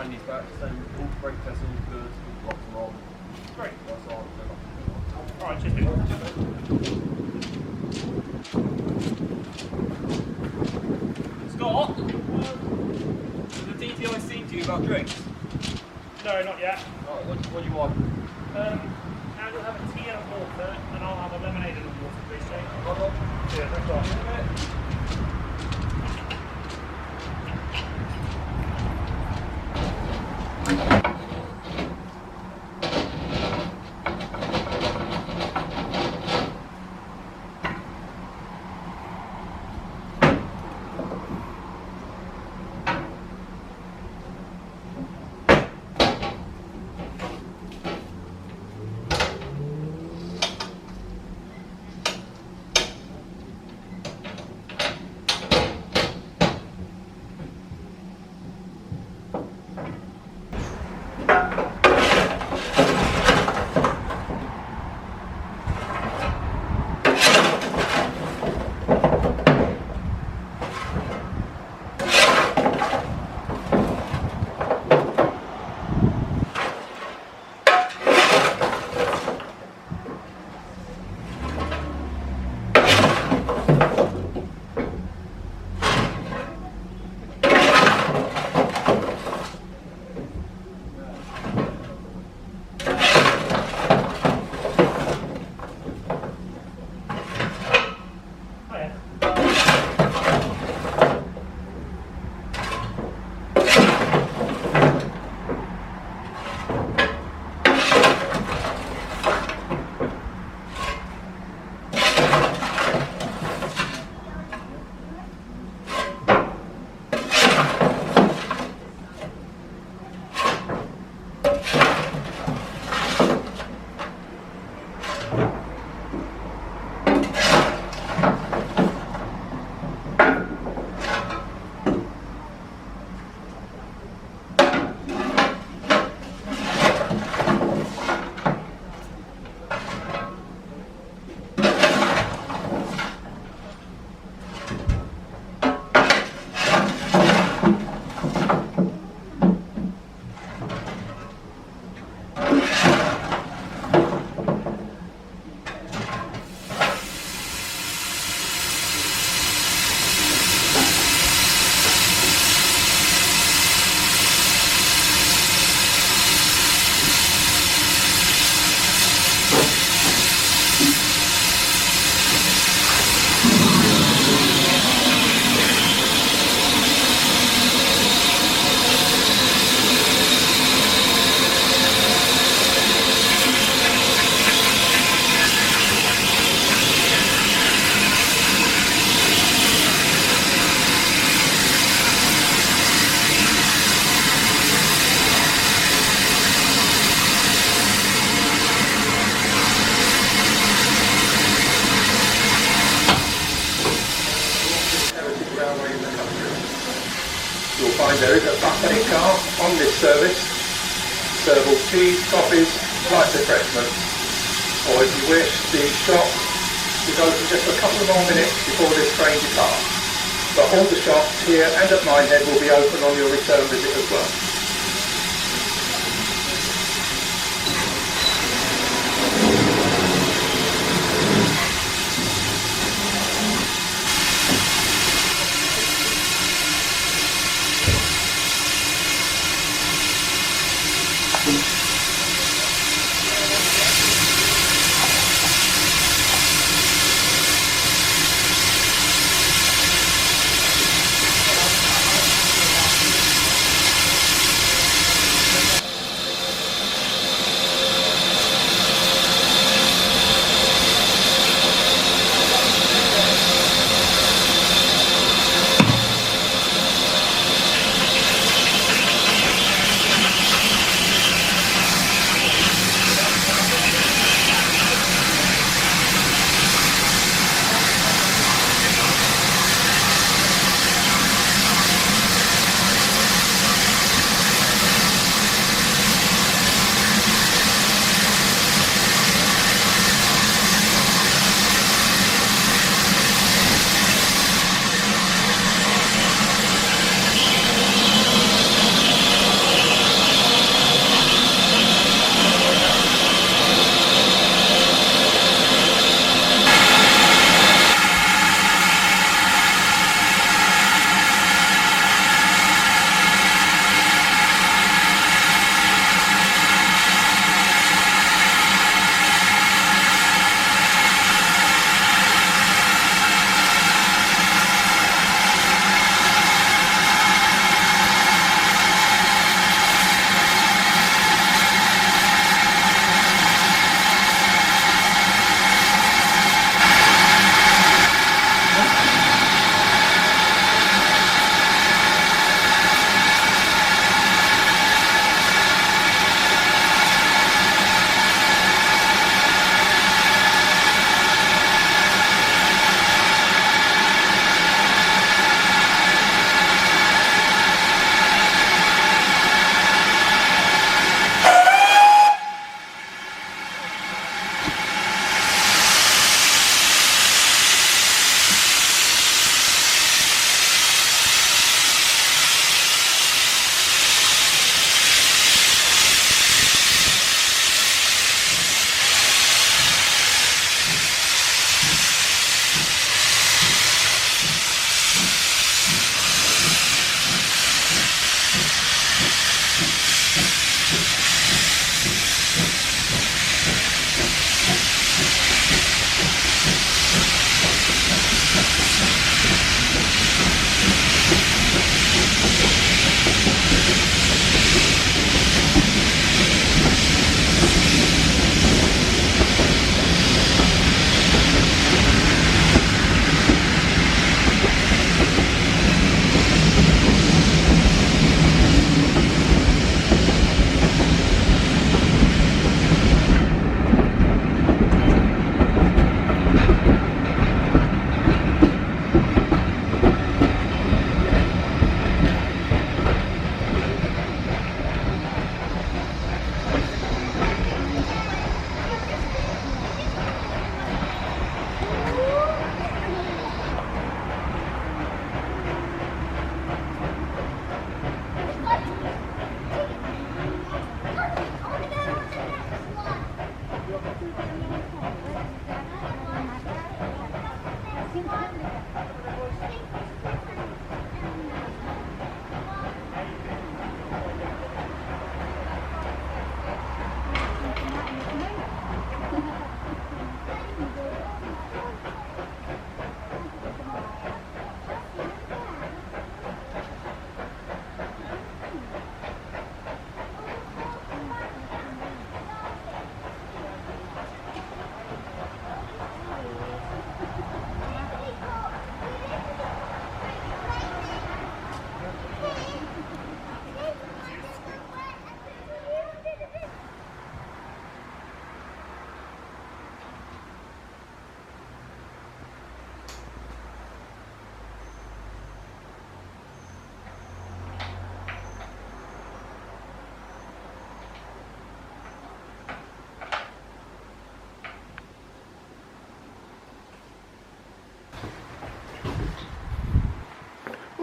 and he's back saying all brake tests all good, all blocks are on. Great. That's all. Alright, cheers, dude. Scott, the DTI seen to you about drinks? No, not yet. Alright, what do you want? And you'll have a tea and a water, and I'll have a lemonade and a water, please, Jake. Hold on. Yeah, thanks a lot. You'll find there is a buffet car on this service, servable teas, coffees, light refreshments, or if you wish, the shop is open just for a couple of more minutes before this train departs. But all the shops here and at Minehead will be open on your return visit as well.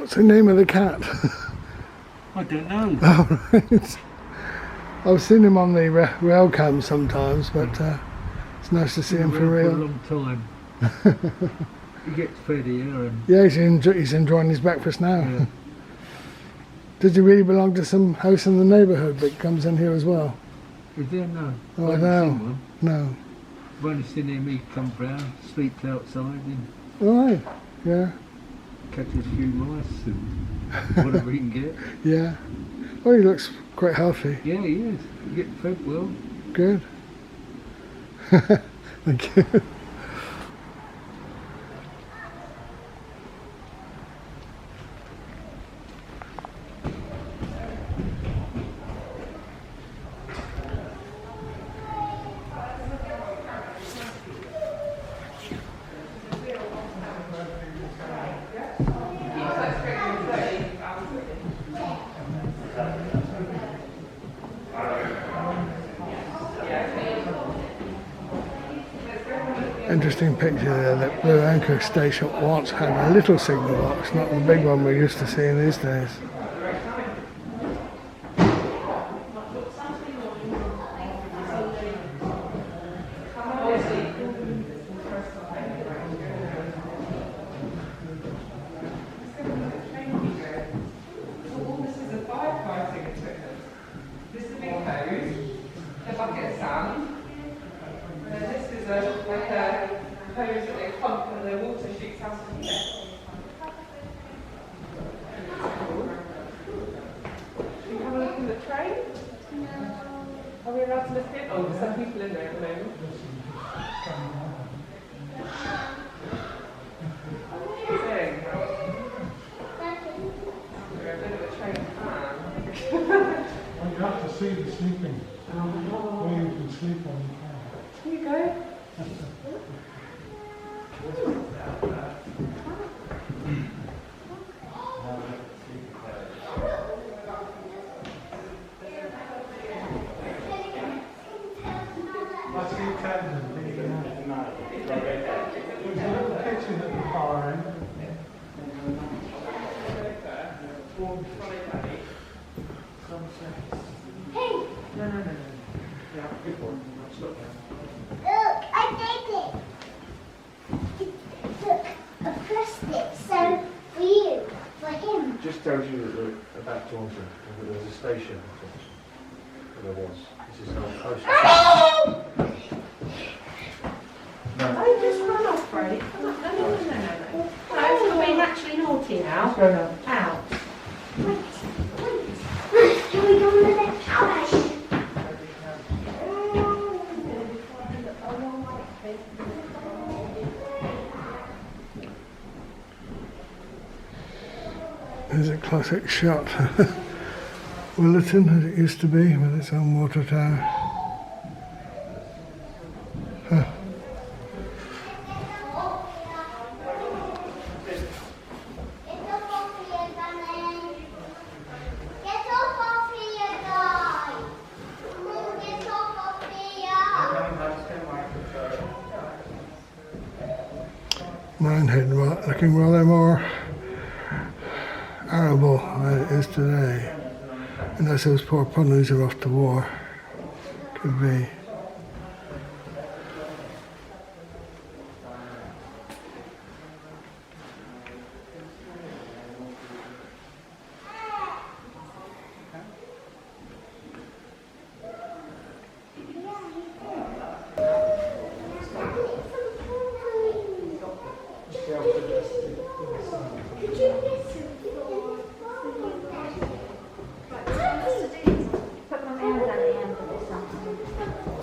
What's the name of the cat? I don't know. Oh, right. I've seen him on the rail cam sometimes, but it's nice to see him for real. For a long time. He gets fed here and... Yeah, he's enjoying his breakfast now. Yeah. Does he really belong to some house in the neighbourhood that comes in here as well? Is there? No. Oh, I haven't no. seen one. No. I've only seen him, he comes round, sleeps outside and All right. Yeah. catches a few mice and whatever he can get. Yeah. Oh, he looks quite healthy. Yeah, he is. He gets fed well. Good. Thank you. Interesting picture there. That Blue Anchor station once had a little signal box, not the big one we're used to seeing these days. This is a big hose, a bucket of sand, and then this is like a hose that they pump and the water shoots out of the net. Should we have a look in the train? No. Are we allowed to look in? Oh, there's some people in there at the moment. You have to see the sleeping. Where you can sleep on the car. Here you go. I see cabins leaving out tonight. There's a little kitchen at the far end. Look, I did it. Look, I pressed it. So for you, for him. Just tells you that they're about to enter. There's a station. There was. This is our coast. Oh, just run off, Freddie. Come on. No. No, you're being actually naughty now. Out. Wait. Can we go on the next house? There's a classic shot. Willerton, as it used to be, with its own water tower. Huh. Minehead looking rather more arable than it is today. Unless those poor ponies are off to war. Could be. Put my hand on the end of it.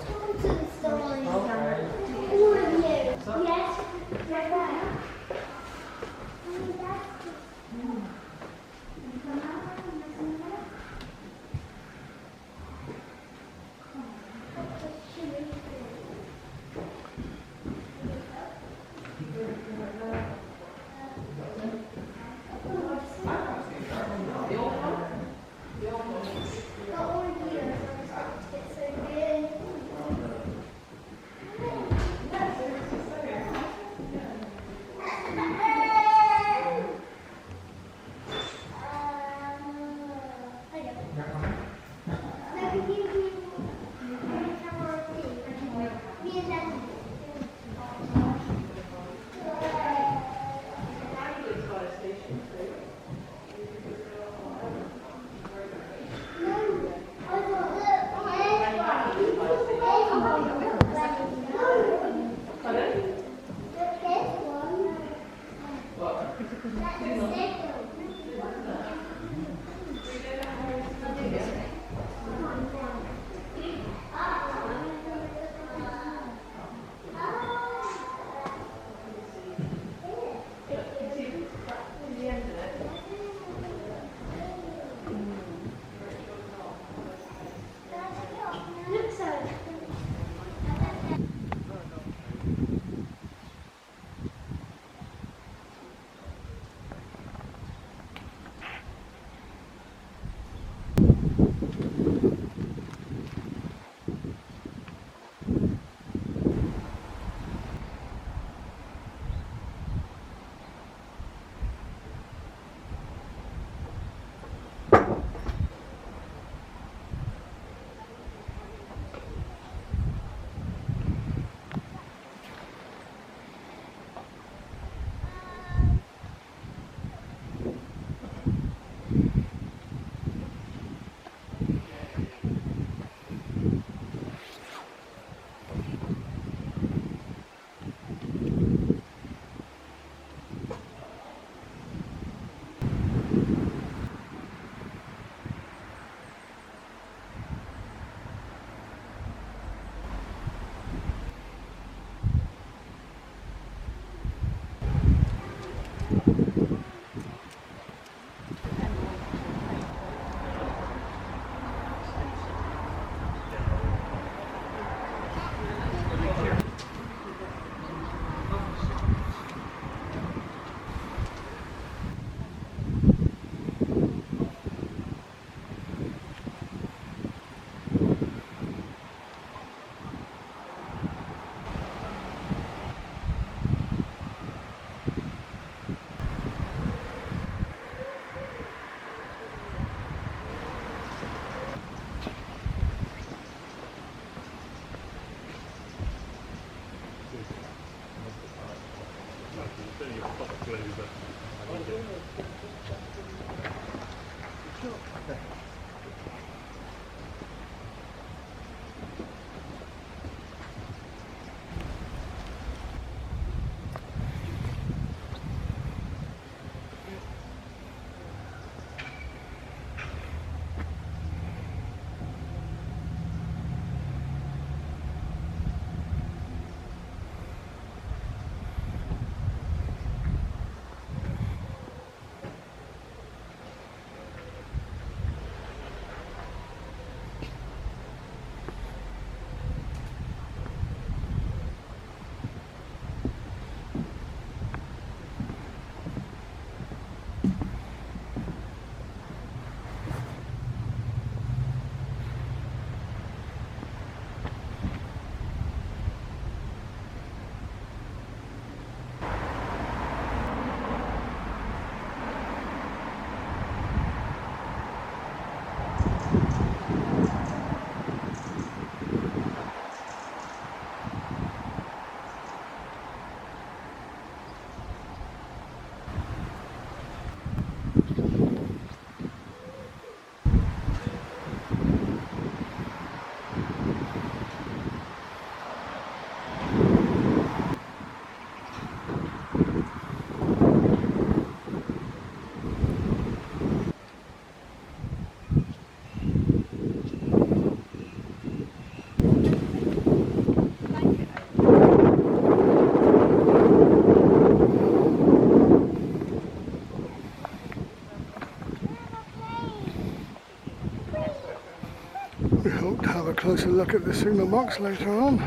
We hope to have a closer look at the signal box later on.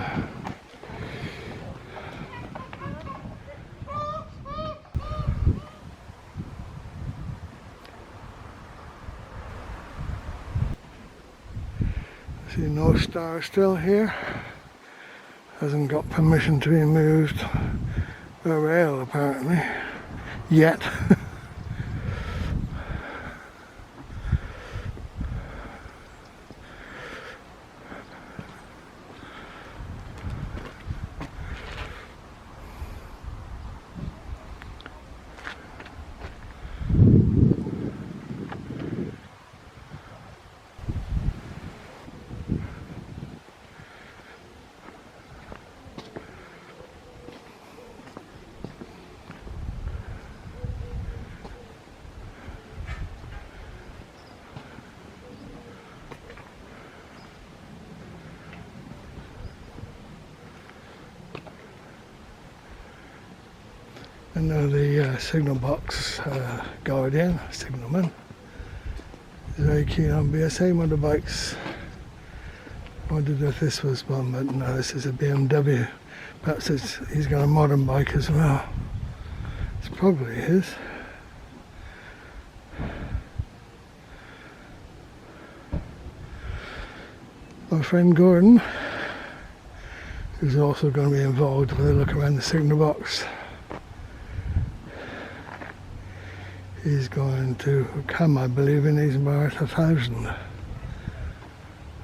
See, North Star is still here. Hasn't got permission to be moved by rail apparently. Yet. And now the signal box guardian, signalman, is very keen on BSA motorbikes. I wondered if this was one, but no, this is a BMW. Perhaps he's got a modern bike as well. It's probably his. My friend Gordon, who's also going to be involved with a look around the signal box. He's going to come, I believe, in his bar at 1,000.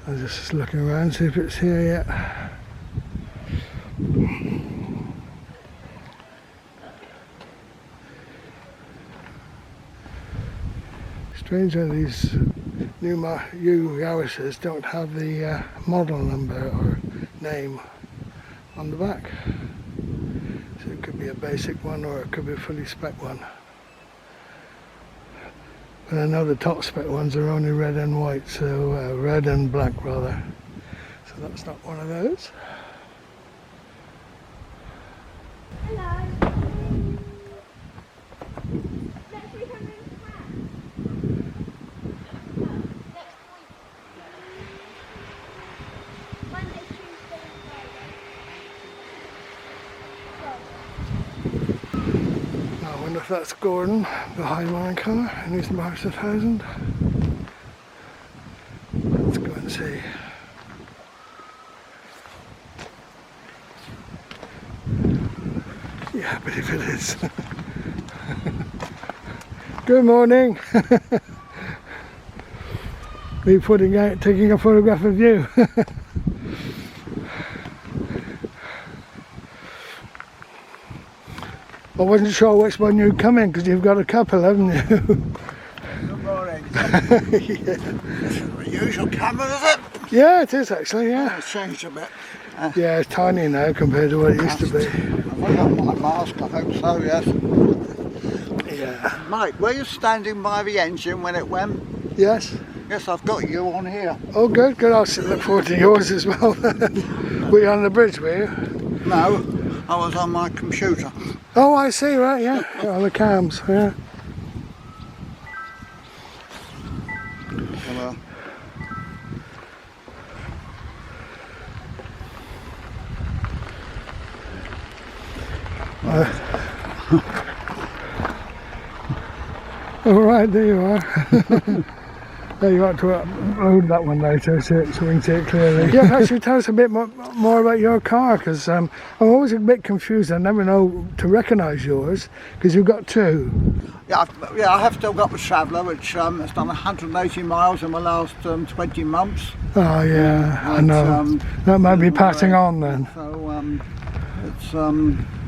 I'm just looking around, see if it's here yet. Strange how these new Yaris's don't have the model number or name on the back. So it could be a basic one or it could be a fully spec one. But I know the top spec ones are only red and white, so red and black rather. So that's not one of those. Hello. Next week I'm in class. No, next week. Monday, Tuesday and Friday. I wonder if that's Gordon behind my car in his March 1000. Let's go and see. Yeah, I believe it is. Good morning. Me taking a photograph of you. I wasn't sure which one you'd come in because you've got a couple, haven't you? Good morning. The usual camera, is it? Yeah, it is actually, yeah. It's changed a bit. Yeah, it's tiny now compared to what it used to be. Have I got my mask? I hope so, yes. Yeah. Mate, were you standing by the engine when it went? Yes. Yes, I've got you on here. Oh, good, good. I'll look forward to yours as well. Were you on the bridge, were you? No, I was on my computer. Oh, I see, right, yeah. On the cams, yeah. Hello. All right, there you are. There you ought to upload that one later so we can see it clearly. Yeah, actually tell us a bit more about your car, because I'm always a bit confused. I never know to recognise yours, because you've got two. Yeah, I have still got the Traveller, which has done 180 miles in the last 20 months. Oh yeah, I know. That might be passing on then. So it's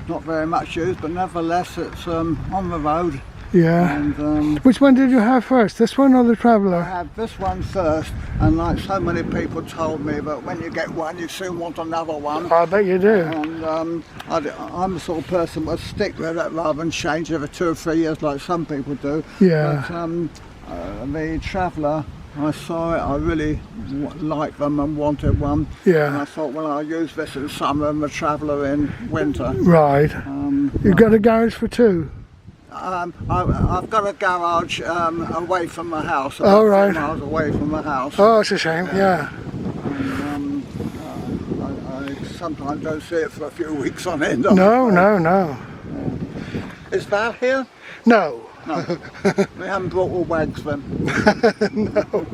not very much used, but nevertheless it's on the road. Yeah. And, which one did you have first? This one or the I Traveller? had this one first, and like so many people told me that when you get one you soon want another one. I bet you do. And I'm the sort of person that would stick with it rather than change every 2 or 3 years like some people do. Yeah. But the Traveller, I saw it, I really liked them and wanted one. Yeah. And I thought, well, I'll use this in summer and the Traveller in winter. Right. You've got a garage for two? I've got a garage away from the house. Oh, right. 3 miles away from the house. Oh, it's a shame, yeah. sometimes don't see it for a few weeks on end. No. Is Val here? No. No. We haven't brought all wags then. No.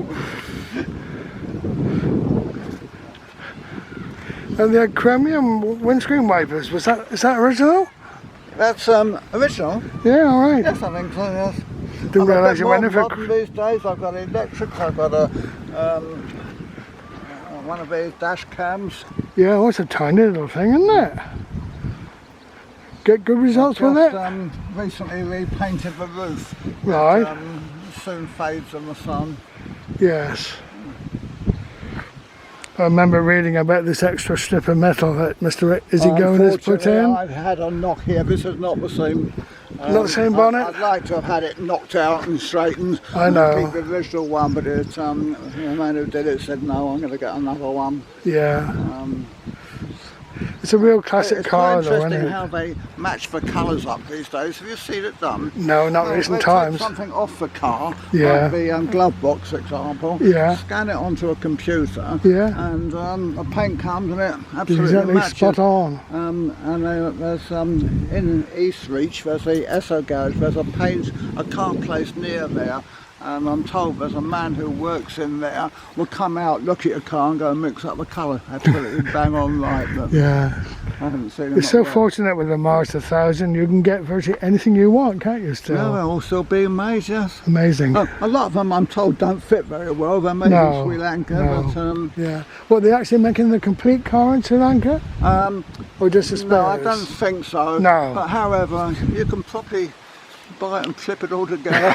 And the chromium windscreen wipers, is that original? That's original. Yeah, all right. Yes, I think so, yes. Didn't realise you went in for... modern these days. I've got electric, I've got a one of these dash cams. Yeah, well, it's a tiny little thing, isn't it? Get good results with it? Recently repainted the roof. Right. It, soon fades in the sun. Yes. I remember reading about this extra strip of metal that Mr. Izzy Gowan has put in. I've had a knock here. This is not the same. Not the same bonnet? I'd like to have had it knocked out and straightened. I know. Keep the original one, but it, the man who did it said no, I'm going to get another one. Yeah. It's a real classic car though, isn't it? It's interesting how they match the colours up these days. Have you seen it done? No, not recent they times. Take something off the car, Yeah. like the glove box, for example. Yeah. Scan it onto a computer. Yeah. And the paint comes and it absolutely Exactly matches. spot on. And there's in Eastreach, there's the Esso garage. There's a car place near there. And I'm told there's a man who works in there will come out, look at your car and go and mix up the colour. Absolutely bang on right. But Yeah. I haven't seen him. You're so up there. fortunate with the Mars 1000, you can get virtually anything you want, can't you still? Yeah, they're all still being made, yes. Amazing. A lot of them, I'm told, don't fit very well. They're made in Sri Lanka, no. but Yeah. What, they actually making the complete car in Sri Lanka? Or just the spares? no, I don't think so. No. But however, you can probably buy it and flip it all together.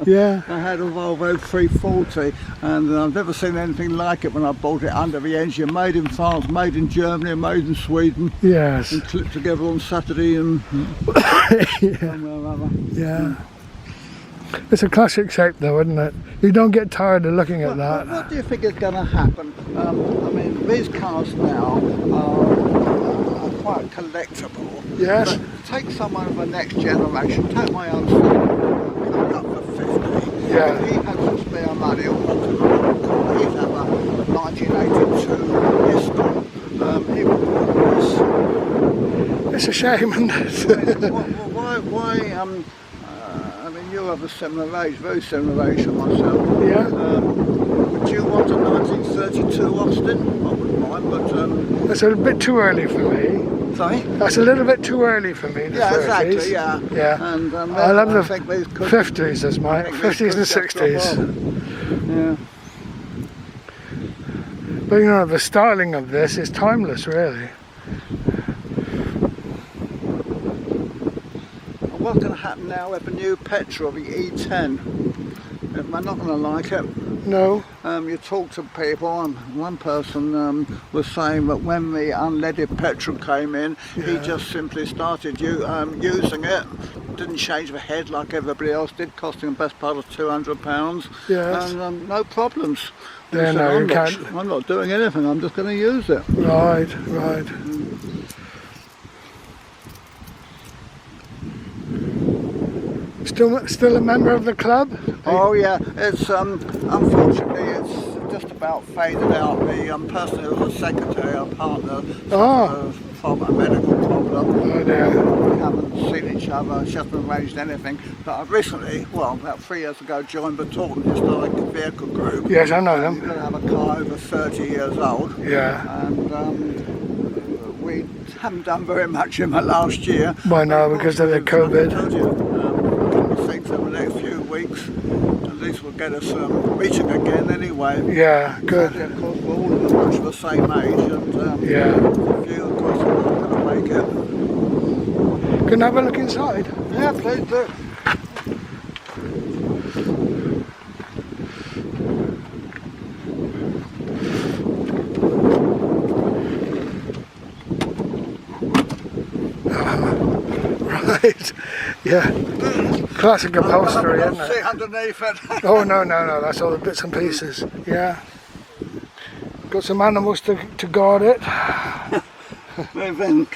Yeah. I had a Volvo 340 and I've never seen anything like it when I bought it under the engine. Made in France, made in Germany, made in Sweden. Yes. And clipped together on Saturday and somewhere or other. Yeah. It's a classic shape though, isn't it? You don't get tired of looking at that. What do you think is going to happen? I mean, these cars now are quite collectible. Yes. But take someone of the next generation, take my own son, coming up for 50. Yeah. If he had some spare money, or he'd have a 1982 Escort. He would want this. It's a shame, isn't it? Why, I mean, you have a similar age, very similar age to myself. Yeah. Would you want a 1932 Austin? I wouldn't mind, but... That's a bit too early for me. Sorry? That's a little bit too early for me, the 30s. Exactly, yeah. Yeah. And, I love the think these could, 50s as mine, 50s and 60s. Yeah. But you know, the styling of this is timeless, really. What's going to happen now with the new petrol, the E10? They're not going to like it. No. You talk to people, and one person was saying that when the unleaded petrol came in, he just simply started using it. Didn't change the head like everybody else did, costing the best part of £200. Yes. And no problems. Yeah, He said, no, you can't. I'm not doing anything, I'm just going to use it. Right, right. Still a member of the club? Oh yeah, it's unfortunately it's just about faded out. The person who was a secretary, our partner, from a medical problem. Oh dear. We haven't seen each other, she hasn't arranged anything. But I've recently, well about 3 years ago, joined the Taunton Historic Vehicle Group. Yes, I know You're them. going to have a car over 30 years old. Yeah. And we haven't done very much in the last year. Why no, because of the COVID. Things over the next few weeks, at least will get us reaching again anyway. Yeah, good. And of course, we're all of much the same age, and Yeah. a few of course are not going to make it. Can I have a look inside? Yeah, please do. Right. Yeah. Classic upholstery, isn't See it? underneath it. Oh no, that's all the bits and pieces. Yeah. Got some animals to guard it. Then,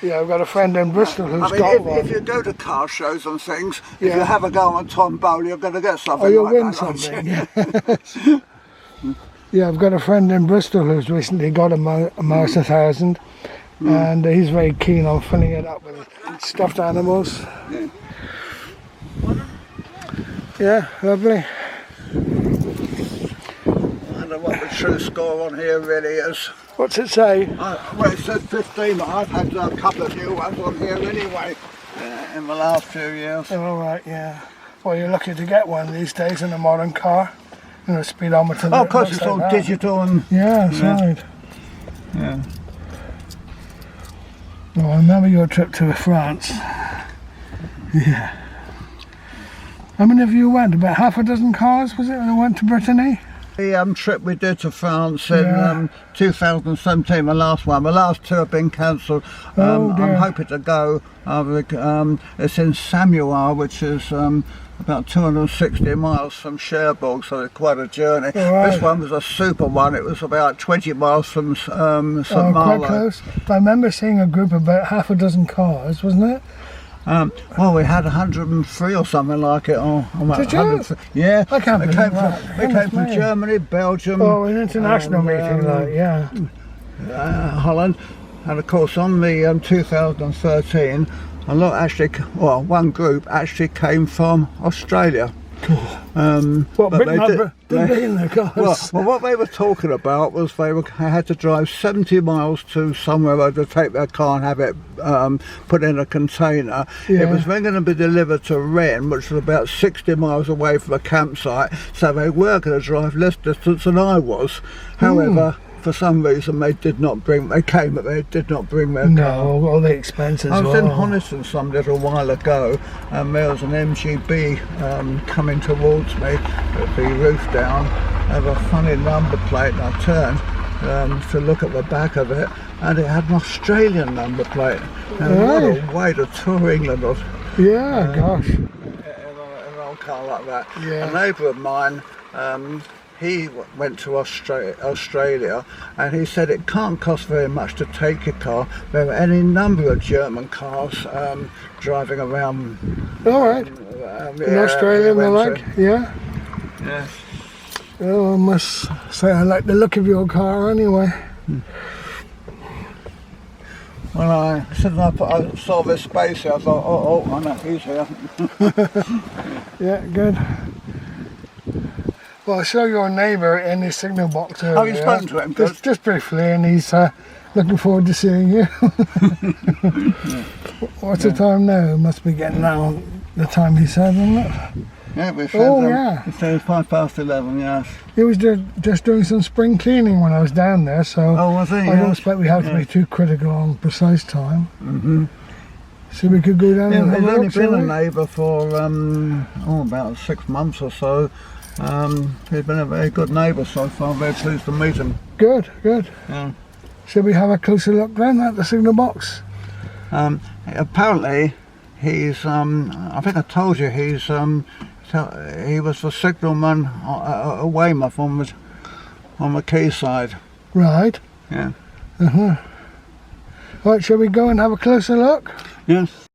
Yeah, I've got a friend in Bristol who's I mean, got if one. you go to car shows and things, Yeah. if you have a go on Tom Bowl, you're going to get something Oh, you'll like win that, aren't you? something. Yeah, I've got a friend in Bristol who's recently got a Mars 1000, and he's very keen on filling it up with stuffed animals. Yeah, lovely. I wonder what the true score on here really is. What's it say? Well, it says 15, but I've had a couple of new ones on here anyway in the last few years. Oh, all right, yeah. Well, you're lucky to get one these days in a modern car. You know, speedometer. Oh, of course, it's like all that. digital and... Yeah, that's right. Yeah. Well, I remember your trip to France. Yeah. How many of you went? About half a dozen cars, was it, when I went to Brittany? The trip we did to France in 2017, the last one. The last two have been cancelled. Oh, dear. I'm hoping to go. It's in Samuel, which is about 260 miles from Cherbourg, so it's quite a journey. Right. This one was a super one. It was about 20 miles from St. Quite Malo. close. I remember seeing a group of about half a dozen cars, wasn't it? Well, we had 103 or something like it. Did you? Yeah. I can't we believe came that. from, we came from Germany, Belgium. Oh, an international meeting, like, yeah. Holland, and of course on the 2013, a lot actually, well, one group actually came from Australia. What, but Britain in the cars? Well, what they were talking about was they had to drive 70 miles to somewhere to take their car and have it put in a container. Yeah. It was then going to be delivered to Rennes, which was about 60 miles away from the campsite, so they were going to drive less distance than I was. However, for some reason they did not bring, they came but they did not bring their car. No, all the expenses. I was in Honiton some little while ago, and there was an MGB coming towards me with the roof down, had a funny number plate, and I turned to look at the back of it, and it had an Australian number plate. And what a way to tour England. Yeah, gosh. In an old car like that. Yeah. A neighbour of mine, he went to Australia, and he said it can't cost very much to take your car. There are any number of German cars driving around. All right. In Australia and the like, yeah. Yes. Oh, I must say I like the look of your car anyway. When I saw this space here, I thought, oh, I know, he's here. Yeah, good. Well, I saw your neighbour in his signal box earlier. Oh, you've spoken to him? Good. Just briefly, and he's looking forward to seeing you. What's the time now? It must be getting now the time he said, isn't it? Yeah, we said, yeah. It says 11:05, yes. He was just doing some spring cleaning when I was down there, so Oh, was he? I don't expect we have to be too critical on precise time. So we could go down and have He's a only look, been shall a we? neighbour for about 6 months or so. He's been a very good neighbour so far. I'm very pleased to meet him. Good, good. Yeah. Shall we have a closer look then at the signal box? Apparently, he's. I think I told you he was the signalman at Weymouth on the quayside. Right. Yeah. Right, shall we go and have a closer look? Yes.